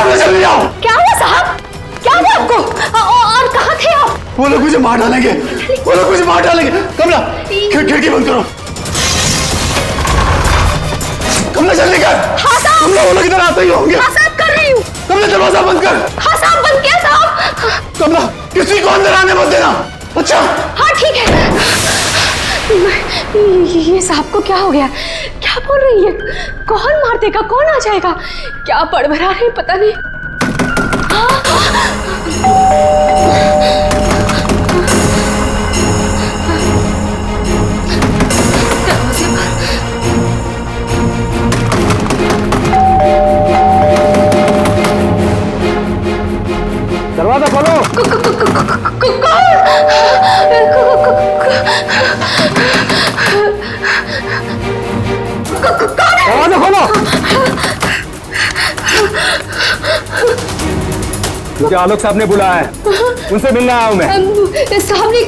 कमरे चले जाओ। क्या हुआ साहब? क्या हुआ आपको? और कहाँ थे आप? वो लोग मुझे मार डालेंगे, वो लोग मुझे मार डालेंगे। कमला खिड़की बंद करो। कमला जल्दी कर। हाँ साहब। कमला वो लोग इधर आते ही होंगे। हाँ साहब कर रही हूँ। कमला दरवाजा बंद कर। हाँ साहब बंद किया साहब। कमला किसी को अंदर आने मत देना। अच्छा हाँ ठीक है। ये साहब को क्या हो गया? क्या बोल रही है? कौन मार देगा? कौन आ जाएगा? क्या बड़बड़ा रही पता नहीं। दरवाजा खोलो। दरवाजा खोलो। मुझे आलोक साहब ने बुलाया है, उनसे मिलने आया हूं मैं। साहब ने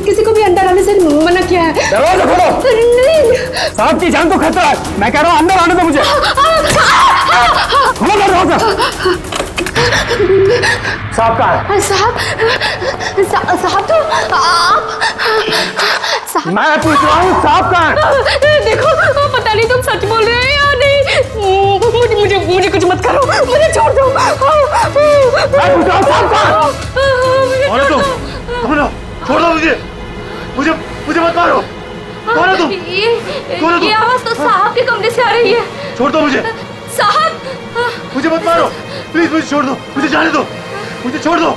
किसी को भी अंदर आने से मना किया है। दरवाजा खोलो। नहीं साहब की जान को खतरा है, मैं कह रहा हूं अंदर आने दो मुझे। खोलो दरवाजा। साहब कहाँ है? साहब तो आप मैं पूछ रहा हूँ साहब कहाँ है? देखो पता नहीं तुम सच बोल रहे हैं या नहीं। मुझे कुछ मत करो, मुझे छोड़ दो। मैं पूछ रहा हूँ साहब कहाँ है? कौन है तुम? छोड़ दो मुझे मुझे मत मारो। कौन है तुम? ये आवाज तो साहब के कमरे से आ रही है। छोड़ दो मुझे। साहब मुझे मत मारो प्लीज, मुझे छोड़ दो, मुझे जाने दो, मुझे छोड़ दो।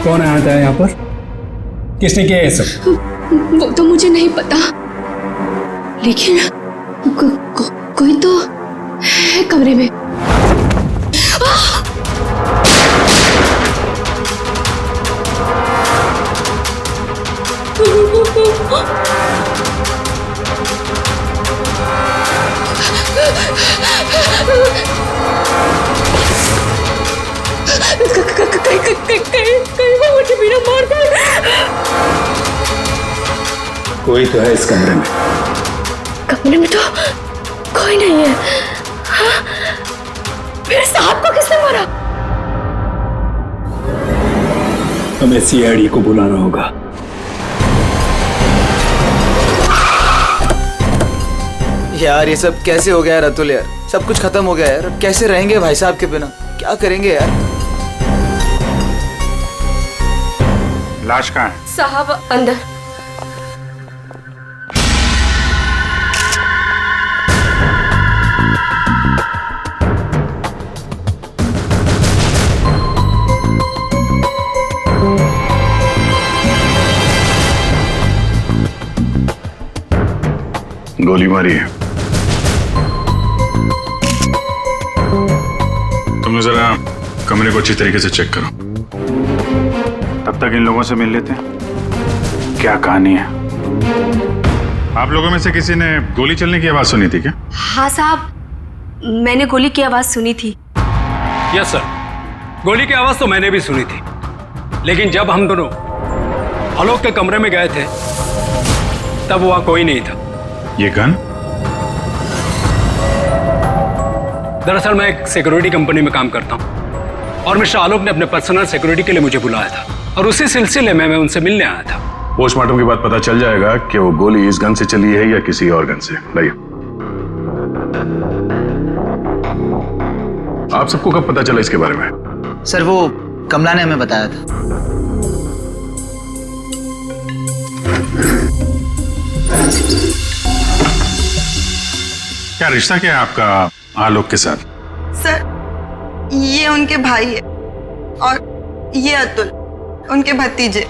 कौन आया था यहाँ पर? किसने किया ये सब? वो तो मुझे नहीं पता, लेकिन कोई तो है कमरे में। कहीं वो मुझे बिना मार दे। कोई तो है इस कमरे में। कमरे में तो कोई नहीं है। हाँ? फिर साहब को किसने मारा? हमें सीआईडी को बुलाना होगा। यार ये सब कैसे हो गया यार अतुल? यार सब कुछ खत्म हो गया यार, अब कैसे रहेंगे भाई साहब के बिना? क्या करेंगे यार? लाश कहाँ है? साहब अंदर। गोली मारी है। तुम जरा कमरे को अच्छी तरीके से चेक करो, तब तक इन लोगों से मिल लेते हैं। क्या कहानी है? आप लोगों में से किसी ने गोली चलने की आवाज सुनी थी क्या? हाँ साहब, मैंने गोली की आवाज सुनी थी। यस सर, गोली की आवाज तो मैंने भी सुनी थी, लेकिन जब हम दोनों आलोक के कमरे में गए थे तब वहां कोई नहीं था। ये गन? दरअसल मैं एक सिक्योरिटी कंपनी में काम करता हूं और मिस्टर आलोक ने अपने पर्सनल सिक्योरिटी के लिए मुझे बुलाया था और उसी सिलसिले में मैं उनसे मिलने आया था। पोस्टमार्टम के बाद पता चल जाएगा कि वो गोली इस गन से चली है या किसी और गन से। लाइए। आप सबको कब पता चला इसके बारे में? सर वो कमला ने हमें बताया था। क्या रिश्ता क्या है आपका आलोक के साथ? सर, ये उनके भाई है और ये अतुल उनके भतीजे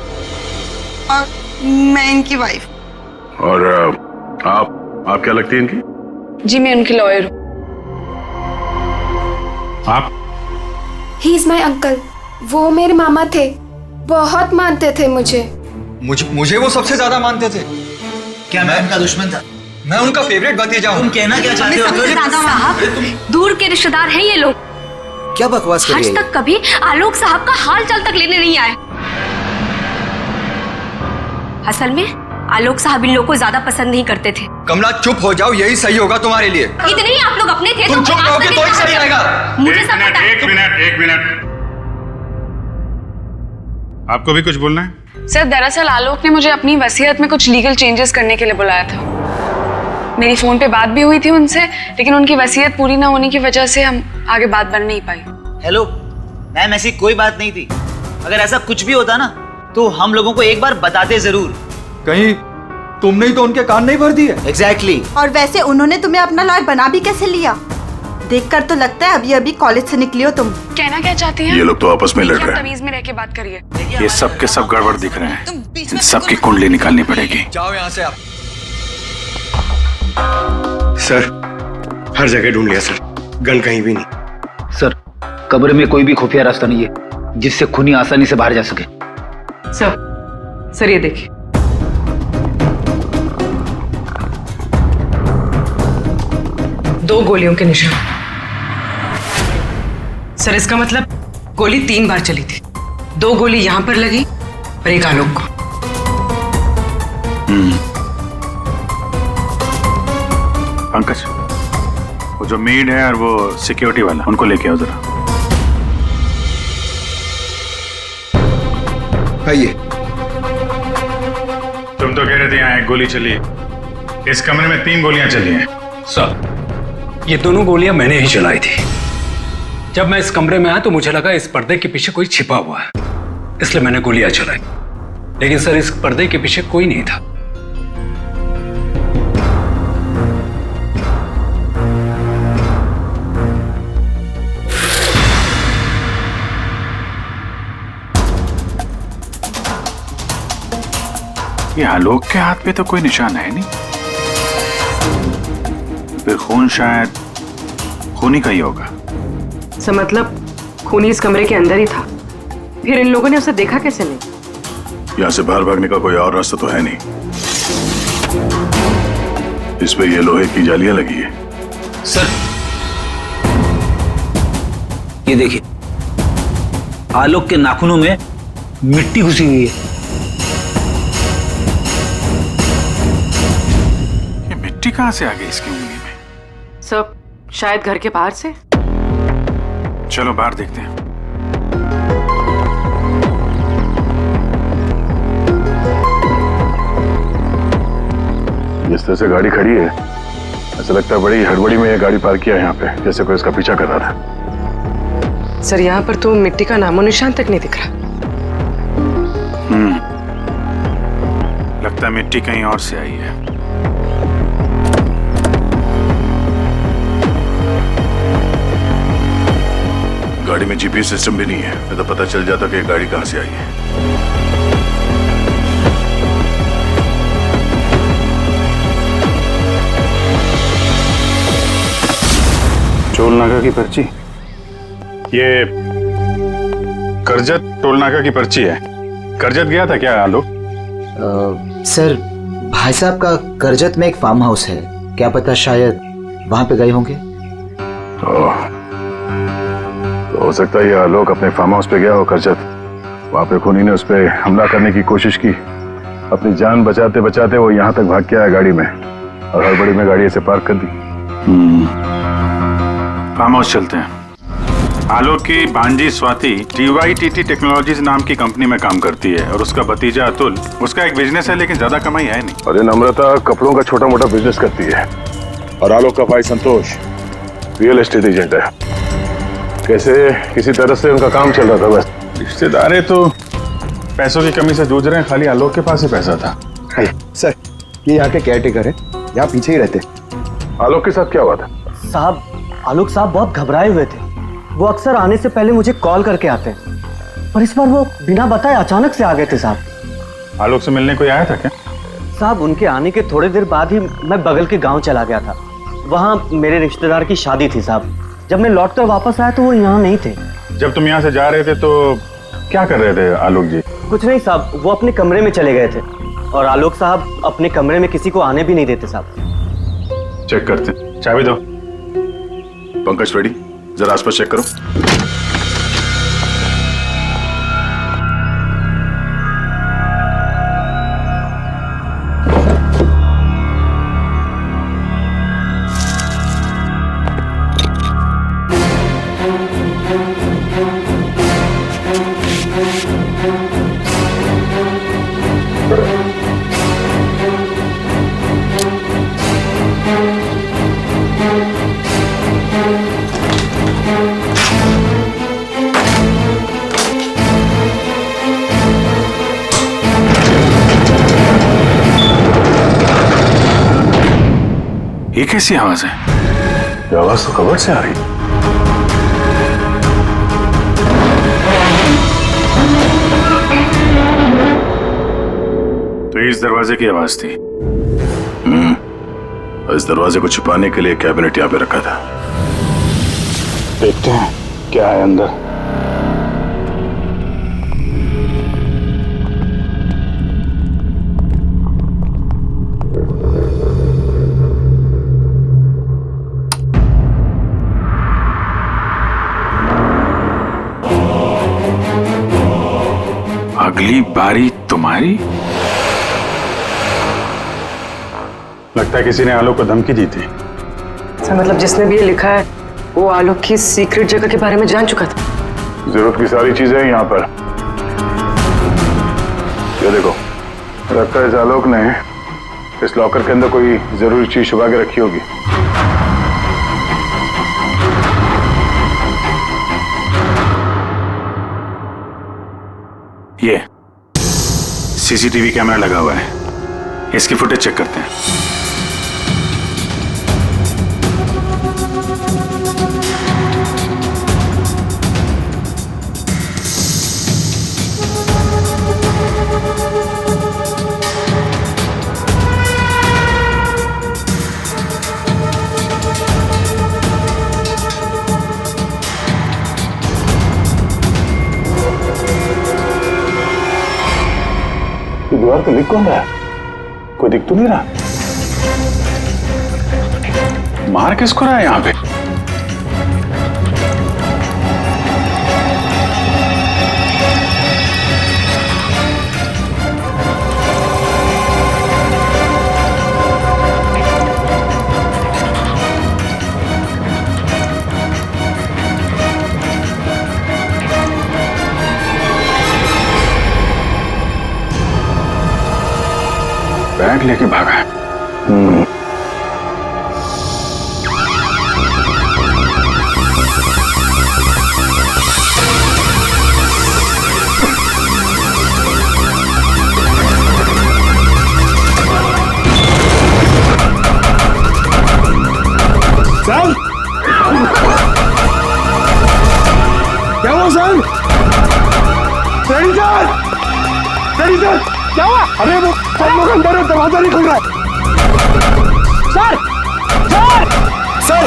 और मैं इनकी वाइफ। और आप क्या लगती है इनकी? जी मैं उनकी लॉयर हूँ। आप? He is my uncle. वो मेरे मामा थे, बहुत मानते थे मुझे। मुझे वो सबसे ज्यादा मानते थे। क्या मैं उनका दुश्मन था? मैं उनका फेवरेट भतीजा हूँ। तुम कहना क्या चाहते हो? साहब, दूर के रिश्तेदार हैं ये लोग। क्या बकवास कर रही आज है? तक कभी आलोक साहब का हाल चाल तक लेने नहीं आए। असल में आलोक साहब इन लोगों को ज्यादा पसंद नहीं करते थे। कमला चुप हो जाओ, यही सही होगा तुम्हारे लिए। इतने ही आप लोग अपने थे। तुम चुप रहोगे तो ही सही रहेगा। मुझे सब पता है। एक मिनट। आपको भी कुछ बोलना है? सर दरअसल आलोक ने मुझे अपनी वसीयत में कुछ लीगल चेंजेस करने के लिए बुलाया था। मेरी फोन पे बात भी हुई थी उनसे, लेकिन उनकी वसीयत पूरी ना होने की वजह से हम आगे बात बढ़ नहीं पाई। हेलो मैम, ऐसी कोई बात नहीं थी। अगर ऐसा कुछ भी होता ना तो हम लोगों को एक बार बताते जरूर। कहीं तुमने ही तो उनके कान नहीं भर दिए? एग्जैक्टली। और वैसे उन्होंने तुम्हें अपना लॉयर बना भी कैसे लिया? देखकर तो लगता है अभी कॉलेज से निकली हो तुम। कहना क्या चाहती हैं? ये लोग तो आपस में लड़ रहे हैं। तमीज में रह के बात करिए। ये सब के सब गड़बड़ दिख रहे हैं। इन सबकी कुंडली निकालनी पड़ेगी। जाओ यहाँ से आप। सर, हर जगह ढूंढ लिया सर, गन कहीं भी नहीं। सर, कब्र में कोई भी खुफिया रास्ता नहीं है जिससे खूनी आसानी से बाहर जा सके। सर ये देखिए। दो गोलियों के निशान। सर इसका मतलब गोली 3 बार चली थी। 2 गोली यहाँ पर लगी और एक आलोक को। पंकज, वो जो मेड है और वो सिक्योरिटी वाला, उनको लेके आओ जरा। आइए। तुम तो कह रहे थे यहाँ 1 गोली चली है, इस कमरे में 3 गोलियां चली हैं। सर, ये दोनों गोलियां मैंने ही चलाई थी। जब मैं इस कमरे में आया तो मुझे लगा इस पर्दे के पीछे कोई छिपा हुआ है, इसलिए मैंने गोलियां चलाई। लेकिन सर, इस पर्दे के पीछे कोई नहीं था। ये आलोक के हाथ पे तो कोई निशान है नहीं, फिर खून शायद खूनी का ही होगा। सर मतलब खूनी इस कमरे के अंदर ही था, फिर इन लोगों ने उसे देखा कैसे नहीं? यहाँ से बाहर भागने का कोई और रास्ता तो है नहीं। इस पे ये लोहे की जालियां लगी है। सर ये देखिए, आलोक के नाखूनों में मिट्टी घुसी हुई है। ये मिट्टी कहाँ से आ गई इसकी उंगली में? सर शायद घर के बाहर से। चलो बाहर देखते हैं। जिस तरह से गाड़ी खड़ी है, ऐसा लगता है बड़ी हड़बड़ी में ये गाड़ी पार्क किया है यहाँ पे, जैसे कोई इसका पीछा कर रहा था। सर यहाँ पर तो मिट्टी का नामो निशान तक नहीं दिख रहा। लगता है मिट्टी कहीं और से आई है। गाड़ी में जीपीएस सिस्टम भी नहीं है, नहीं तो पता चल जाता कि ये गाड़ी कहां से आई है। टोल नाका की पर्ची, ये करजत टोल नाका की पर्ची है। करजत गया था क्या आलोक? सर, भाई साहब का करजत में एक फार्म हाउस है, क्या पता शायद वहां पे गए होंगे। तो हो सकता है ये आलोक अपने फार्म हाउस पे गया हो करजत। वहां पे खूनी ने उस पर हमला करने की कोशिश की, अपनी जान बचाते बचाते वो यहाँ तक भाग के आया गाड़ी में, और हड़बड़ी में गाड़ी ऐसे पार्क कर दी। फार्म हाउस चलते हैं। आलोक की भांजी स्वाति TYTT टेक्नोलॉजीज नाम की कंपनी में काम करती है, और उसका भतीजा अतुल, उसका एक बिजनेस है लेकिन ज्यादा कमाई है नहीं। और नम्रता कपड़ों का छोटा मोटा बिजनेस करती है, और आलोक का भाई संतोष रियल एस्टेट एजेंट है। कैसे किसी तरह से उनका काम चल रहा था बस। रिश्तेदार तो पैसों की कमी से जूझ रहे हैं, खाली आलोक के पास ही पैसा था। सर, ये यहाँ के केयर टेकर है, यहाँ पीछे ही रहते। आलोक के साथ क्या हुआ था? साहब, आलोक साहब बहुत घबराए हुए थे। वो अक्सर आने से पहले मुझे कॉल करके आते हैं, पर इस बार वो बिना बताए अचानक से आ गए थे साहब। आलोक से मिलने कोई आया था क्या? साहब, उनके आने के थोड़ी देर बाद ही मैं बगल के गांव चला गया था। वहाँ मेरे रिश्तेदार की शादी थी साहब। जब मैं लौट कर वापस आया तो वो यहाँ नहीं थे। जब तुम यहाँ से जा रहे थे तो क्या कर रहे थे आलोक जी? कुछ नहीं साहब, वो अपने कमरे में चले गए थे और आलोक साहब अपने कमरे में किसी को आने भी नहीं देते साहब। चेक करते हैं, चाबी दो। पंकज रेडी, जरा आसपास चेक करो। ये कैसी आवाज है? ये आवाज तो कबर्ड से आ रही। तो इस दरवाजे की आवाज थी। और इस दरवाजे को छुपाने के लिए कैबिनेट यहाँ पे रखा था। देखते हैं क्या है अंदर। अगली बारी तुम्हारी। लगता है किसी ने आलोक को धमकी दी थी। सर, मतलब जिसने भी ये लिखा है वो आलोक की सीक्रेट जगह के बारे में जान चुका था। जरूरत की सारी चीजें हैं यहाँ पर। ये देखो, लगता है इस आलोक ने इस लॉकर के अंदर कोई जरूरी चीज छुपा के रखी होगी। ये सीसीटीवी कैमरा लगा हुआ है, इसकी फुटेज चेक करते हैं। दीवार पे लिख कौन रहा है? कोई दिख तो नहीं रहा। मार किसको रहा है यहाँ पे? बैग लेके भागा है। सर, क्या हुआ sir? Ready sir, ready sir, क्या हुआ? अरे वो सब लोग अंदर है, दरवाजा नहीं खुल रहा है। सर, सर, सर,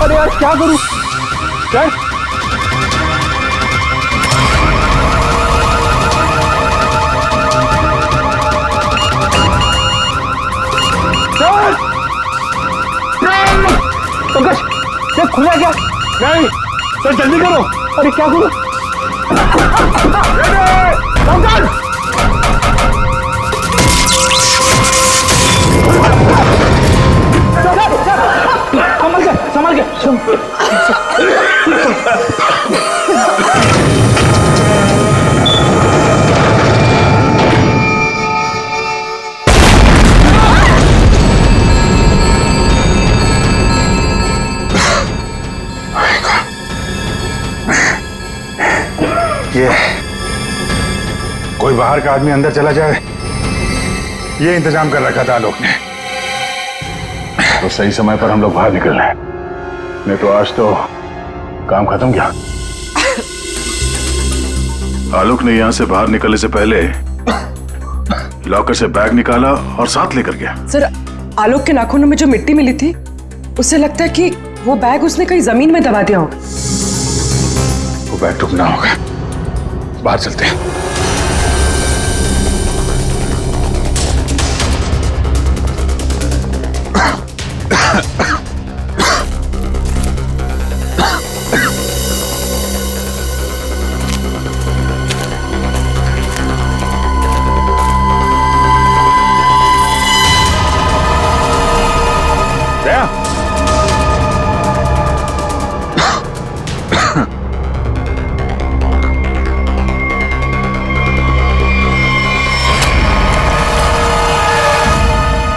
अरे यार क्या करूं? सर, सर, पंकज, ये खुला क्या? नहीं सर, जल्दी करो। अरे क्या करूं? पंकज, संभल के, संभल के। ये कोई बाहर का आदमी अंदर चला जाए ये इंतजाम कर रखा था आलोक ने। तो सही समय पर हम लोग बाहर निकल रहे हैं, नहीं तो आज तो काम खत्म गया। आलोक ने यहां से बाहर निकलने से पहले लॉकर से बैग निकाला और साथ लेकर गया। सर, आलोक के नाखूनों में जो मिट्टी मिली थी, उससे लगता है कि वो बैग उसने कहीं जमीन में दबा दिया होगा। वो बैग टूटना होगा, बाहर चलते हैं।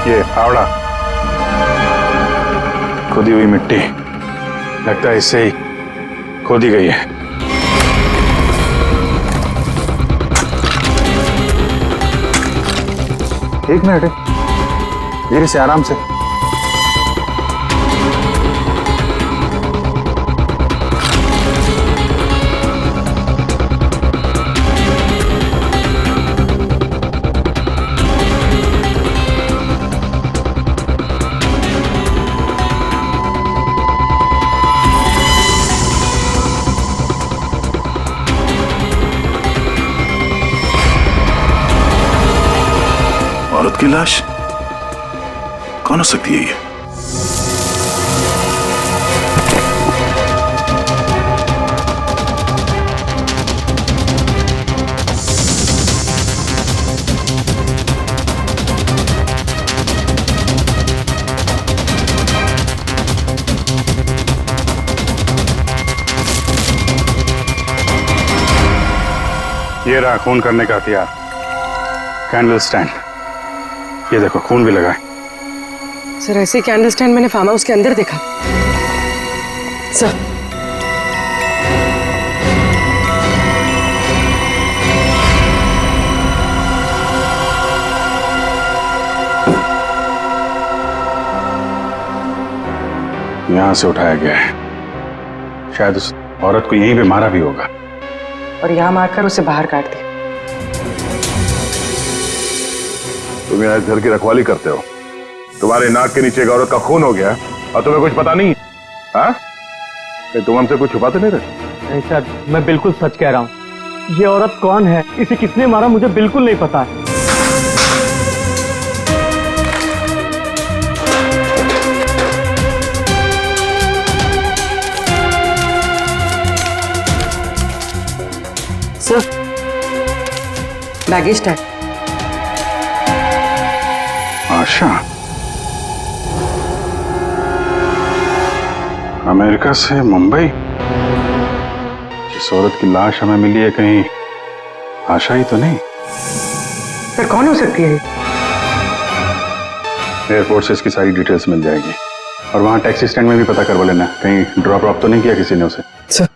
ये फावड़ा, खोदी हुई मिट्टी, लगता है इससे ही खोदी गई है। एक मिनट, धीरे से, आराम से। औरत की लाश कौन हो सकती है ये? ये रहा खून करने का हथियार, कैंडल स्टैंड। ये देखो, खून भी लगा है। सर, ऐसे कैंडल स्टैंड मैंने फार्म हाउस के अंदर देखा। सर, यहां से उठाया गया है, शायद उस औरत को यहीं पे मारा भी होगा और यहाँ मारकर उसे बाहर काट दिया। तुम यहाँ इस घर की रखवाली करते हो, तुम्हारे नाक के नीचे एक औरत का खून हो गया और तुम्हें कुछ पता नहीं? हाँ, तुम हमसे कुछ छुपाते नहीं रहे? नहीं सर, मैं बिल्कुल सच कह रहा हूँ। ये औरत कौन है, इसे किसने मारा, मुझे बिल्कुल नहीं पता है। Sir, baggage tag. Asha, America से मुंबई। जिस औरत की लाश हमें मिली है, कहीं आशा ही तो नहीं? सर, कौन हो सकती है? एयरपोर्ट से इसकी सारी डिटेल्स मिल जाएगी और वहां टैक्सी स्टैंड में भी पता करवा लेना, कहीं ड्रॉप ऑफ तो नहीं किया किसी ने उसे। सर,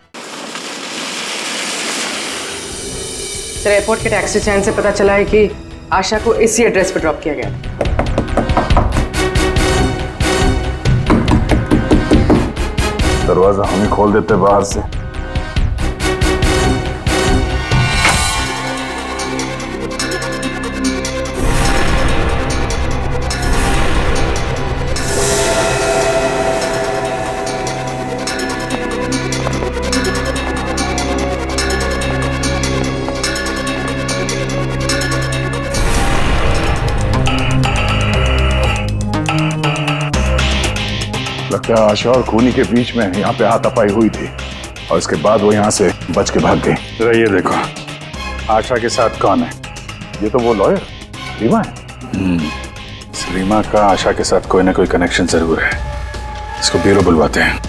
एयरपोर्ट के टैक्सी स्टैंड से पता चला है कि आशा को इसी एड्रेस पर ड्रॉप किया गया। दरवाजा हम ही खोल देते बाहर से। लगता है आशा और खूनी के बीच में यहाँ पे हाथापाई हुई थी और इसके बाद वो यहाँ से बच के भाग गई। जरा ये देखो, आशा के साथ कौन है? ये तो वो लॉयर रीमा है। इस रीमा का आशा के साथ कोई ना कोई कनेक्शन जरूर है। इसको ब्यूरो बुलवाते हैं।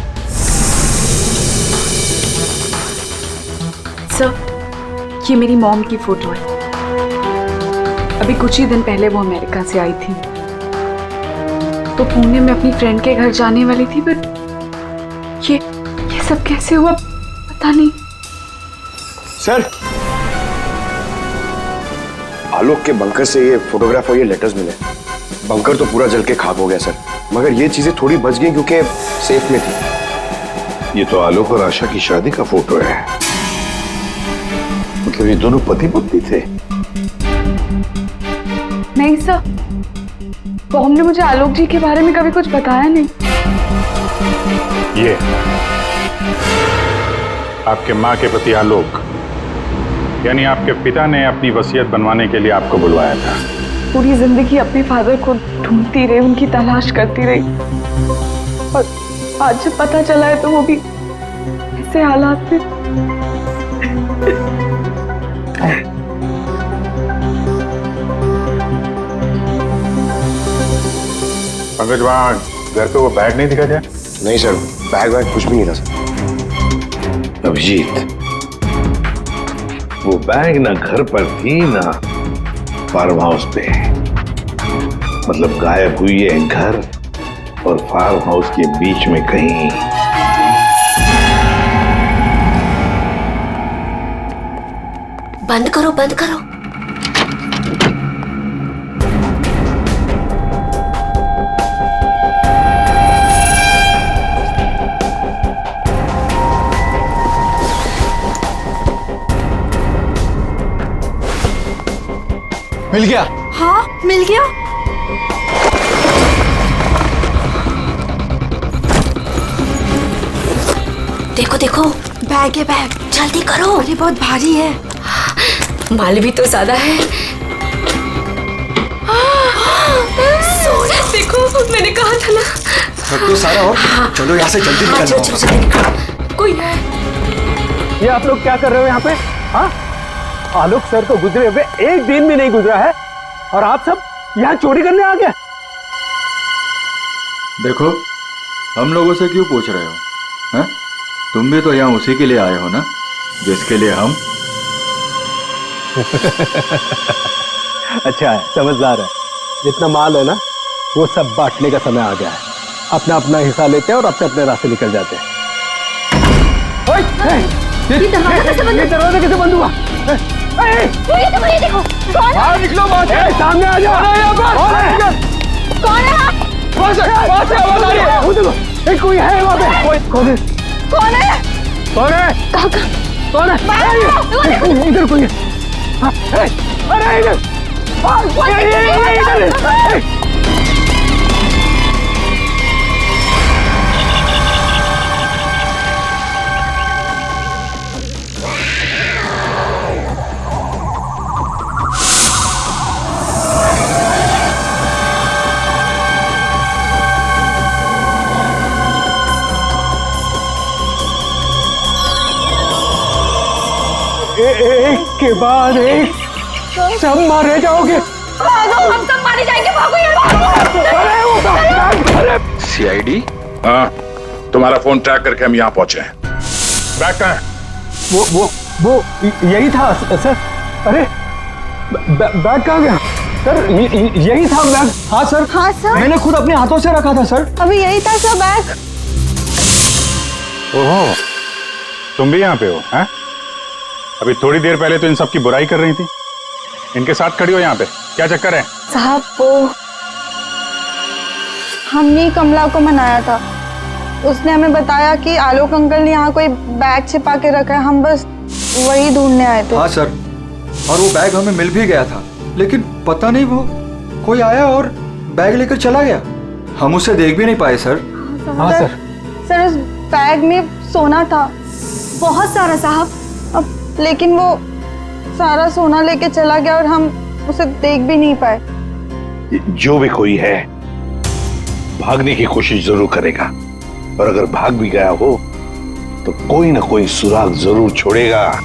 सर, ये मेरी मॉम की फोटो है। अभी कुछ ही दिन पहले वो अमेरिका से आई थी, तो पुणे में अपनी फ्रेंड के घर जाने वाली थी, बट ये सब कैसे हुआ पता नहीं। सर, आलोक के बंकर से ये फोटोग्राफ और ये लेटर्स मिले। बंकर तो पूरा जल के खाक हो गया सर, मगर ये चीजें थोड़ी बच गई क्योंकि सेफ में थी। ये तो आलोक और आशा की शादी का फोटो है। मतलब ये दोनों पति पत्नी थे? नहीं सर, बॉम ने मुझे आलोक जी के बारे में कभी कुछ बताया नहीं। ये आपके माँ के प्रति आलोक, यानी आपके पिता ने अपनी वसीयत बनवाने के लिए आपको बुलवाया था। पूरी जिंदगी अपने फादर को ढूंढती रही, उनकी तलाश करती रही, और आज जब पता चला है तो वो भी ऐसे हालात में। पंकज, वहाँ घर पे वो बैग नहीं दिखा जाए? नहीं सर, बैग वैग कुछ भी नहीं था सर। अभिजीत, वो बैग ना घर पर थी ना फार्म हाउस पे। मतलब गायब हुई है घर और फार्म हाउस के बीच में कहीं। बंद करो, बंद करो। मिल गया? हाँ, मिल गया। देखो देखो, बैग है, बैग। जल्दी करो। अरे बहुत भारी है। माल भी तो ज्यादा है। देखो, मैंने कहा था ना। रख दो सारा और चलो यहाँ से जल्दी निकलना। चलो चलो जल्दी निकलो। कोई है। ये आप लोग क्या कर रहे हो यहाँ पे? हाँ, आलोक सर को गुजरे हुए एक दिन भी नहीं गुजरा है और आप सब यहाँ चोरी करने आ गए। देखो, हम लोगों से क्यों पूछ रहे हो? हैं? तुम भी तो यहाँ उसी के लिए आए हो ना, जिसके लिए हम। अच्छा है, समझदार है। जितना माल है ना, वो सब बांटने का समय आ गया है। अपना अपना हिस्सा लेते हैं और अपने अपने रास्ते निकल जाते हैं। ये दरवाजा कैसे बंद हुआ? ये देखो, कौन है? बाहर निकलो, बाहर सामने आ जाओ। कौन है? वहाँ से आवाज आ रही है। वो देखो, कोई है वहाँ पे। कौन है? कौन है? कौन है? कहाँ? कौन है? इधर कोई है। अरे इधर। एक के बाद एक सब मारे जाओगे। भागो, हम सब मारे जाएंगे। भागो यार। सीआईडी? हाँ, तुम्हारा फोन ट्रैक करके हम यहाँ पहुंचे हैं। बैग कहाँ है? वो यही था सर। अरे बैग कहाँ गया सर? यही था बैग। हाँ सर। हाँ सर, मैंने खुद अपने हाथों से रखा था सर। अभी यही था सर बैग। ओहो, तुम भी यहाँ पे हो? हैं? अभी थोड़ी देर पहले तो इन सब की बुराई कर रही थी, इनके साथ खड़ी हो यहाँ पे, क्या चक्कर है? साहब, वो हमने कमला को मनाया था। उसने हमें बताया कि आलोक अंकल ने यहाँ कोई बैग छिपा के रखा है। हम बस वही ढूंढने आए थे। हाँ सर, और वो बैग हमें मिल भी गया था, लेकिन पता नहीं वो कोई आया और बैग लेकर चला गया। हम उसे देख भी नहीं पाए सर। हाँ सर। सर, उस बैग में सोना था, बहुत सारा साहब। अब लेकिन वो सारा सोना लेके चला गया और हम उसे देख भी नहीं पाए। जो भी कोई है भागने की कोशिश जरूर करेगा, और अगर भाग भी गया हो तो कोई ना कोई सुराग जरूर छोड़ेगा।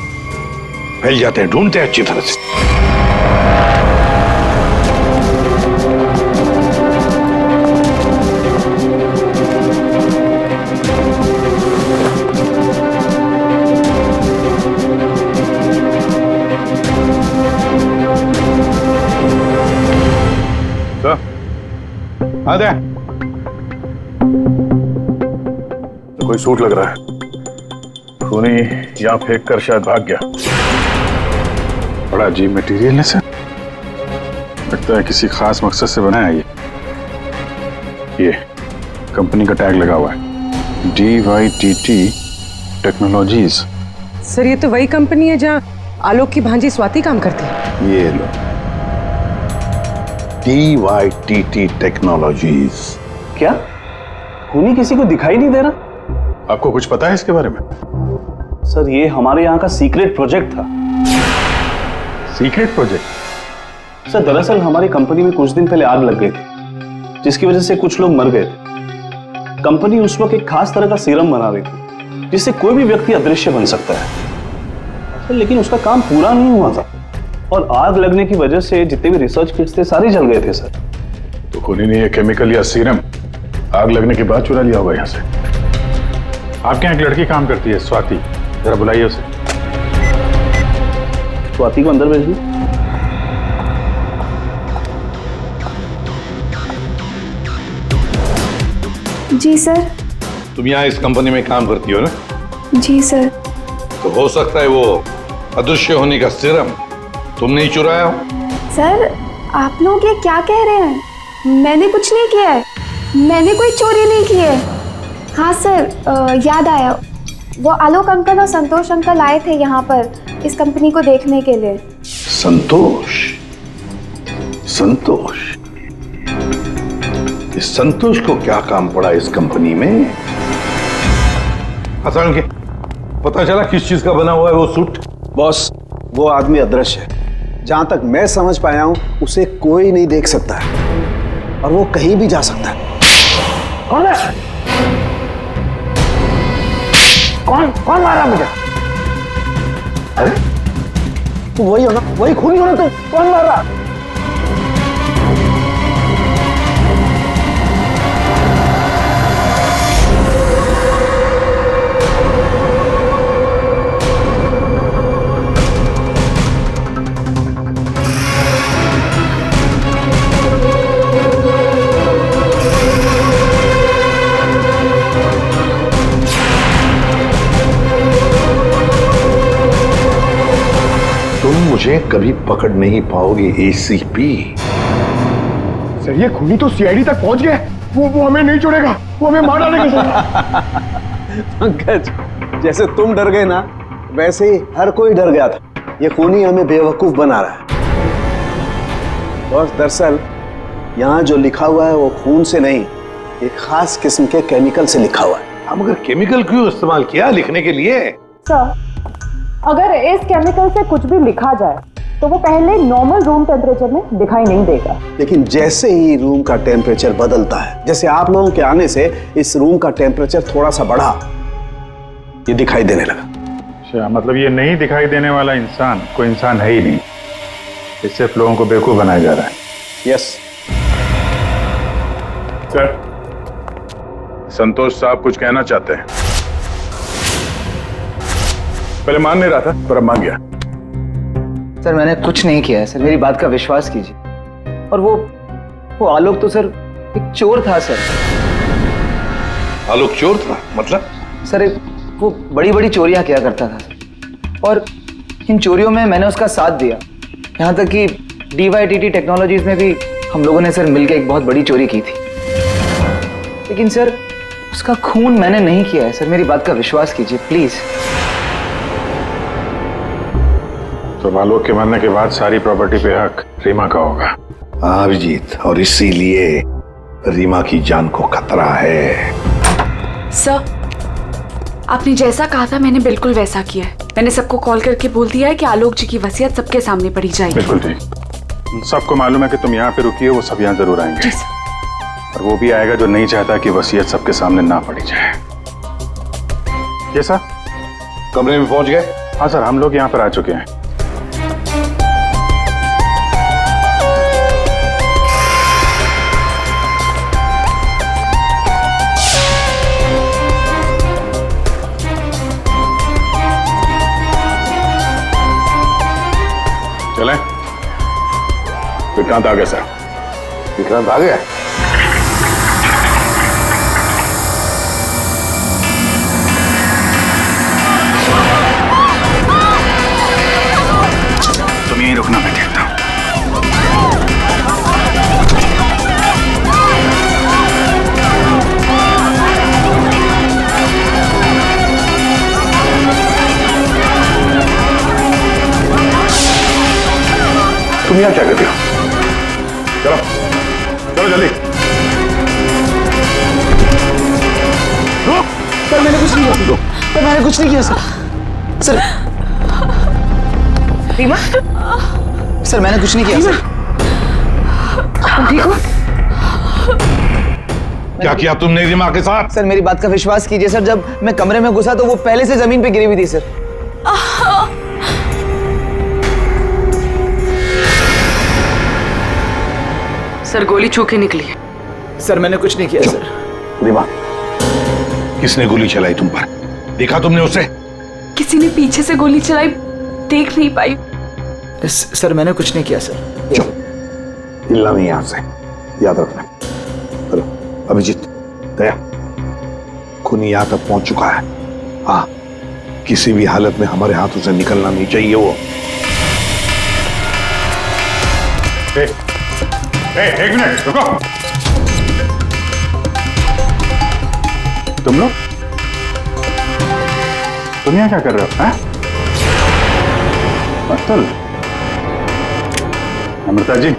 फैल जाते हैं, ढूंढते हैं अच्छी तरह से। आते हैं। तो कोई सूट लग रहा है, खूनी यहाँ फेंक कर शायद भाग गया। बड़ा अजीब मटेरियल है सर। लगता है किसी खास मकसद से बनाया है ये कंपनी का टैग लगा हुआ है DYTT टेक्नोलॉजीज। सर ये तो वही कंपनी है जहाँ आलोक की भांजी स्वाति काम करती है। ये लो DYTT टेक्नोलॉजीज। क्या खूनी किसी को दिखाई नहीं दे रहा? आपको कुछ पता है इसके बारे में? सर ये हमारे यहाँ का सीक्रेट प्रोजेक्ट था। Secret project? सर दरअसल हमारी कंपनी में कुछ दिन पहले आग लग गई थी जिसकी वजह से कुछ लोग मर गए थे। कंपनी उस वक्त एक खास तरह का सीरम बना रही थी जिससे कोई भी व्यक्ति अदृश्य बन सकता है सर, लेकिन उसका काम पूरा नहीं हुआ था और आग लगने की वजह से जितने भी रिसर्च किट्स थे सारे जल गए थे सर। तो खूनी ने ये केमिकल या सीरम आग लगने के बाद चुरा लिया होगा यहाँ से। आपके यहाँ एक लड़की काम करती है स्वाति, जरा बुलाइए उसे। स्वाति को अंदर भेज दी। जी सर। तुम यहाँ इस कंपनी में काम करती हो ना? जी सर। तो हो सकता है वो अदृश्य होने का सीरम तुमने ही चुराया हो। सर आप लोग ये क्या कह रहे हैं? मैंने कुछ नहीं किया है, मैंने कोई चोरी नहीं की है। हाँ सर याद आया, वो आलोक अंकल और संतोष अंकल आए थे यहाँ पर इस कंपनी को देखने के लिए। संतोष? संतोष? इस संतोष को क्या काम पड़ा इस कंपनी में? अचानक के पता चला किस चीज का बना हुआ है वो सूट? बॉस वो आदमी अदृश्य है। जहां तक मैं समझ पाया हूं उसे कोई नहीं देख सकता है और वो कहीं भी जा सकता है। कौन है? कौन मारा मुझे? अरे तू वही हो ना, वही खूनी हो ना तू? कौन मारा? मुझे कभी पकड़ नहीं पाओगे ACP। सर ये खूनी तो CID तक पहुंच गया। वो हमें नहीं छोड़ेगा, वो हमें मार डालेगा सर। पंकज जैसे तुम डर गए ना वैसे ही हर कोई डर गया था। ये खूनी हमें बेवकूफ बना रहा है। बॉस दरअसल यहाँ जो लिखा हुआ है वो खून से नहीं, एक खास किस्म के केमिकल से लिखा हुआ है। हम अगर केमिकल क्यों इस्तेमाल किया लिखने के लिए? सर अगर इस केमिकल से कुछ भी लिखा जाए तो वो पहले नॉर्मल रूम टेम्परेचर में दिखाई नहीं देगा, लेकिन जैसे ही रूम का टेम्परेचर बदलता है, जैसे आप लोगों के आने से इस रूम का टेम्परेचर थोड़ा सा बढ़ा, ये दिखाई देने लगा। अच्छा, मतलब ये नहीं दिखाई देने वाला इंसान कोई इंसान है ही नहीं, इस सिर्फ लोगों को बेवकूफ बनाया जा रहा है। यस सर, संतोष साहब कुछ कहना चाहते हैं। पहले मान नहीं रहा था पर अब मान गया। सर मैंने कुछ नहीं किया है सर, मेरी बात का विश्वास कीजिए। और वो आलोक तो सर एक चोर था सर। आलोक चोर था? मतलब? सर वो बड़ी बड़ी चोरियां किया करता था और इन चोरियों में मैंने उसका साथ दिया। यहाँ तक कि DYTT टेक्नोलॉजीज में भी हम लोगों ने सर मिलकर एक बहुत बड़ी चोरी की थी, लेकिन सर उसका खून मैंने नहीं किया है सर, मेरी बात का विश्वास कीजिए प्लीज। तो आलोक के मरने के बाद सारी प्रॉपर्टी पे हक रीमा का होगा। हाँ अभिजीत, और इसीलिए रीमा की जान को खतरा है। सर आपने जैसा कहा था मैंने बिल्कुल वैसा किया है। मैंने सबको कॉल करके बोल दिया है कि आलोक जी की वसीयत सबके सामने पड़ी जाएगी। बिल्कुल ठीक। सबको मालूम है कि तुम यहाँ पे रुकी हो, वो सब यहाँ जरूर आएंगे। और वो भी आएगा जो नहीं चाहता कि वसीयत सबके सामने ना पड़ी जाए। ये सर कमरे में पहुंच गए? हाँ सर, हम लोग यहाँ पर आ चुके हैं। चलें? विक्रांत आ गया सर। विक्रांत आ गया? तुम यहीं रुकना, मैं देखता हूं। तुम यहाँ क्या कर रहे हो? चलो चलो जल्दी। सर मैंने कुछ नहीं किया। सर मैंने कुछ नहीं किया सर। सर रीमा, सर मैंने कुछ नहीं किया सर। तुम ठीक हो? क्या किया तुमने रीमा के साथ? सर मेरी बात का विश्वास कीजिए सर, जब मैं कमरे में घुसा तो वो पहले से जमीन पे गिरी हुई थी सर। सर गोली चूके निकली है। सर मैंने कुछ नहीं किया सर। रीमा, किसने गोली चलाई तुम पर? देखा तुमने उसे? किसी ने पीछे से गोली चलाई, देख नहीं पाई। सर मैंने कुछ नहीं किया सर। हिलना नहीं यहां से, याद रखना। चलो अभिजीत, दया, खूनी यहां तक पहुंच चुका है। हाँ, किसी भी हालत में हमारे हाथों से निकलना नहीं चाहिए वो। एक मिनट रुको। तुम लोग तुम यहाँ क्या कर रहे हो? अतुल, अमृता जी,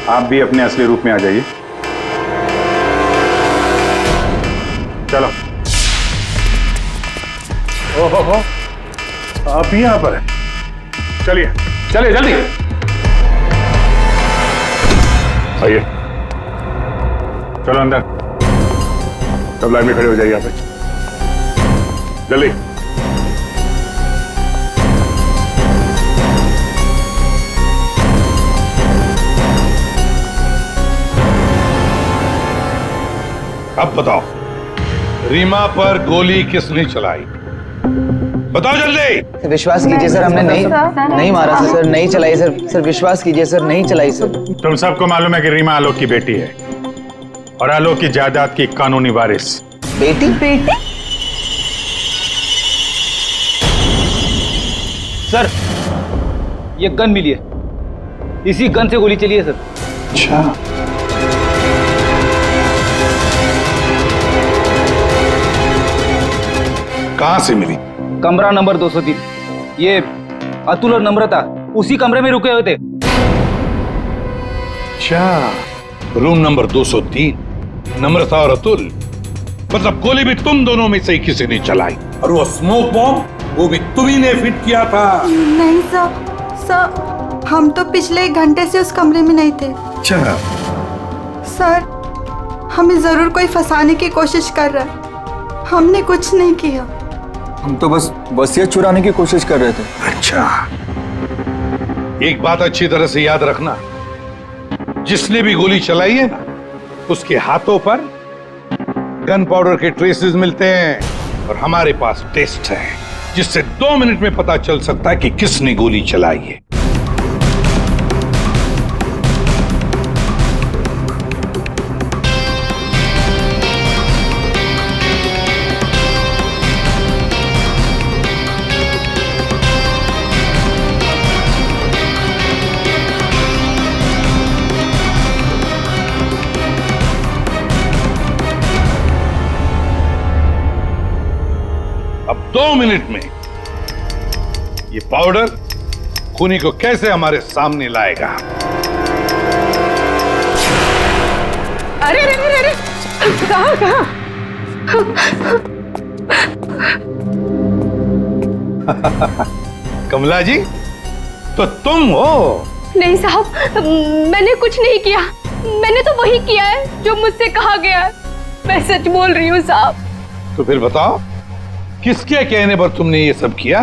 आप भी अपने असली रूप में आ जाइए। चलो। ओहो, आप भी यहाँ पर हैं। चलिए चलिए जल्दी आइए। चलो अंदर, सब लाइन में खड़े हो जाइए यहाँ पे, जल्दी। अब बताओ, रीमा पर गोली किसने चलाई? बताओ जल्दी। विश्वास कीजिए सर, हमने नहीं मारा सर। नहीं चलाई सर। सर विश्वास कीजिए सर, नहीं चलाई सर। तुम सबको मालूम है कि रीमा आलोक की बेटी है और आलोक की जायदाद की कानूनी वारिस। बेटी? बेटी? सर ये गन मिली है, इसी गन से गोली चली है सर। अच्छा, कहां से मिली? कमरा नंबर 203। ये अतुल और नम्रता उसी कमरे में रुके हुए थे। अच्छा, रूम नंबर 203, नम्रता और अतुल। मतलब गोली भी तुम दोनों में से ही किसी ने चलाई, और वो स्मोक बॉम्ब वो भी तुम्ही ने फिट किया था। नहीं सर, हम तो पिछले 1 घंटे से उस कमरे में नहीं थे। अच्छा सर, हमें जरूर कोई फंसाने की कोशिश कर रहा है। हमने कुछ नहीं किया। हम तो बस वसीयत चुराने की कोशिश कर रहे थे। अच्छा, एक बात अच्छी तरह से याद रखना, जिसने भी गोली चलाई है ना, उसके हाथों पर गन पाउडर के ट्रेसेस मिलते हैं, और हमारे पास टेस्ट है जिससे 2 मिनट में पता चल सकता है कि किसने गोली चलाई है। अब 2 मिनट में ये पाउडर खूनी को कैसे हमारे सामने लाएगा? अरे अरे अरे अरे, कहाँ कहाँ? कमला जी, तो तुम हो? नहीं साहब, मैंने कुछ नहीं किया। मैंने तो वही किया है जो मुझसे कहा गया है। मैं सच बोल रही हूँ साहब। तो फिर बताओ, किसके कहने पर तुमने ये सब किया?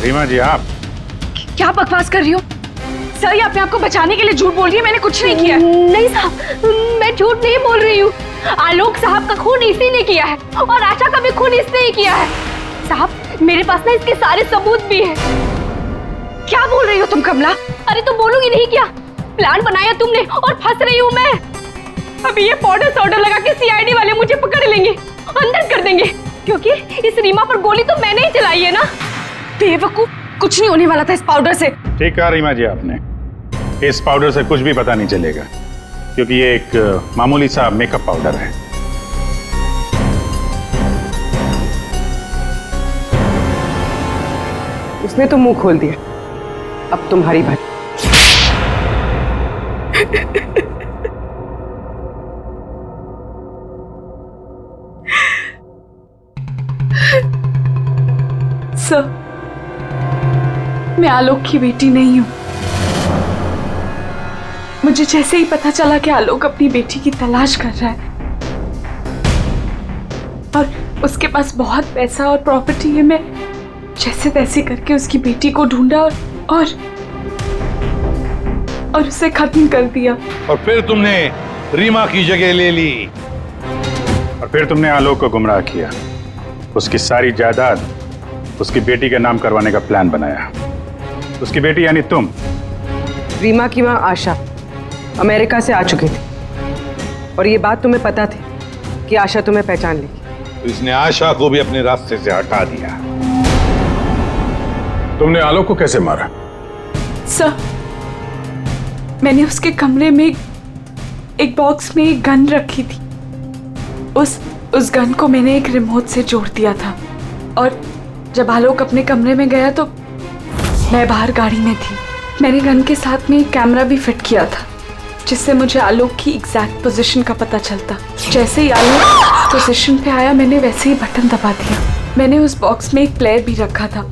रीमा जी, आप क्या बकवास कर रही हो? सर ये अपने आप को बचाने के लिए झूठ बोल रही है। मैंने कुछ नहीं किया। नहीं साहब, मैं झूठ नहीं बोल रही हूँ। आलोक साहब का खून इसी ने किया है और आशा का भी खून इसने ही किया है। साहब मेरे पास ना इसके सारे सबूत भी हैं। क्या बोल रही हो तुम कमला? अरे तो बोलूंगी नहीं क्या? प्लान बनाया तुमने और फंस रही हूँ मैं। अभी ये पाउडर सोडर लगा के सीआईडी वाले मुझे पकड़ लेंगे, अंदर कर देंगे, क्योंकि इस रीमा पर गोली तो मैंने ही चलाई है ना। बेवकूफ, कुछ नहीं होने वाला था इस पाउडर से। ठीक कहा रीमा जी आपने। इस पाउडर से कुछ भी पता नहीं चलेगा, क्योंकि ये एक मामूली सा मेकअप पाउडर है। उसने तो मुंह खोल दिया, अब तुम्हारी बात। सर, मैं आलोक की बेटी नहीं हूं। मुझे जैसे ही पता चला कि आलोक अपनी बेटी की तलाश कर रहा है और उसके पास बहुत पैसा और प्रॉपर्टी है, मैं जैसे तैसे करके उसकी बेटी को ढूंढा और उसे खत्म कर दिया। और फिर तुमने रीमा की जगह ले ली। और फिर तुमने आलोक को गुमराह किया, उसकी सारी जायदाद उसकी बेटी के नाम करवाने का प्लान बनाया। उसकी बेटी यानी तुम। रीमा की मां आशा अमेरिका से आ चुकी थी और ये बात तुम्हें पता थी कि आशा तुम्हें पहचान लेगी, तो इसने आशा को भी अपने रास्ते से हटा दिया। तुमने आलोक को कैसे मारा? सर, मैंने उसके कमरे में एक बॉक्स में एक गन रखी थी। उस गन को मैंने एक रिमोट से जोड़ दिया था और जब आलोक अपने कमरे में गया तो मैं बाहर गाड़ी में थी। मैंने गन के साथ में एक कैमरा भी फिट किया था जिससे मुझे आलोक की एग्जैक्ट पोजीशन का पता चलता। जैसे ही आलोक पोजीशन पे आया मैंने वैसे ही बटन दबा दिया। मैंने उस बॉक्स में एक प्लेयर भी रखा था।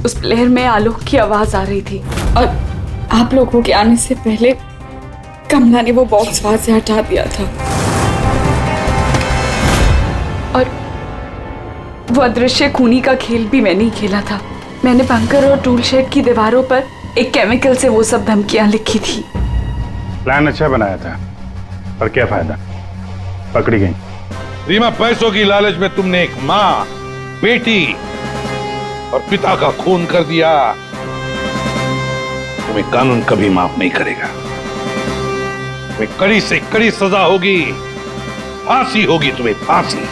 उस प्लेयर में आलोक की आवाज आ रही थी और आप लोगों के आने से पहले कमला ने वो बॉक्स वहां से हटा दिया था और वो अदृश्य खूनी का खेल भी मैंने ही खेला था। मैंने बंकर और टूल शेड की दीवारों पर एक केमिकल से वो सब धमकियां लिखी थी। प्लान अच्छा बनाया था, पर क्या फायदा, पकड़ी गई। रीमा, पैसों की लालच में तुमने एक माँ, बेटी और पिता का खून कर दिया। तुम्हें कानून कभी माफ नहीं करेगा। तुम्हें कड़ी से कड़ी सजा होगी, फांसी होगी तुम्हें, फांसी।